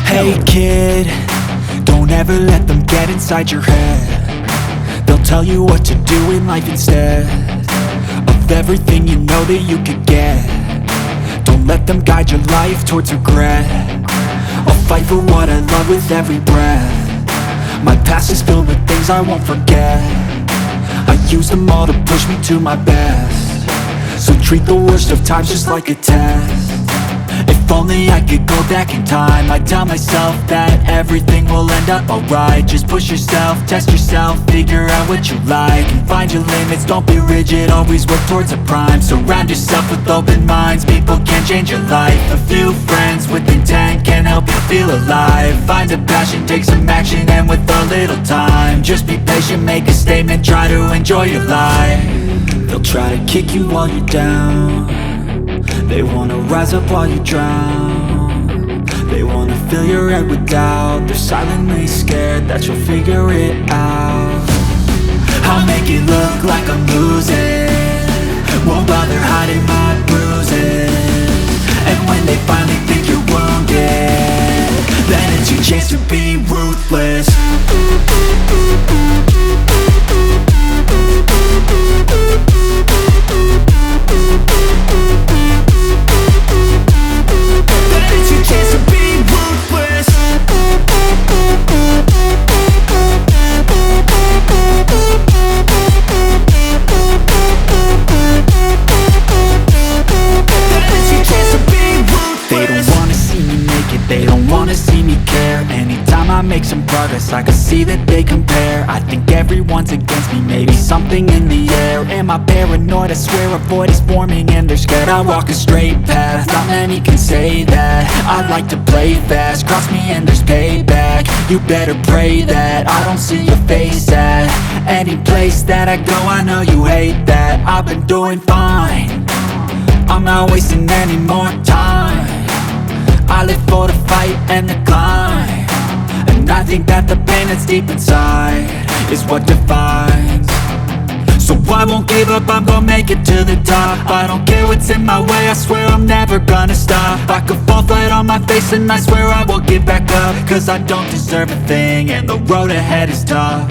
Hey kid, don't ever let them get inside your head. They'll tell you what to do in life instead of everything you know that you could get. Don't let them guide your life towards regret. I'll fight for what I love with every breath. My past is filled with things I won't forget. I use them all to push me to my best. So treat the worst of times just like a test. If only I could go back in time, I'd tell myself that everything will end up alright. Just push yourself, test yourself, figure out what you like, and find your limits, don't be rigid, always work towards a prime. Surround yourself with open minds, people can change your life. A few friends with intent can help you feel alive. Find a passion, take some action, and with a little time, just be patient, make a statement, try to enjoy your life. They'll try to kick you while you're down. They wanna rise up while you drown. They wanna fill your head with doubt. They're silently scared that you'll figure it out. I'll make it look like I'm losing, won't bother hiding my bruises. And when they finally think you're wounded, then it's your chance to be ruthless. They don't wanna see me care. Anytime I make some progress, I can see that they compare. I think everyone's against me, maybe something in the air. Am I paranoid? I swear a void is forming and they're scared I walk a straight path. Not many can say that. I like to play fast, cross me and there's payback. You better pray that I don't see your face at any place that I go. I know you hate that. I've been doing fine, I'm not wasting any more time. I live for the fight and the climb, and I think that the pain that's deep inside is what defines. So I won't give up, I'm gonna make it to the top. I don't care what's in my way, I swear I'm never gonna stop. I could fall flat on my face and I swear I will get back up, cause I don't deserve a thing and the road ahead is tough.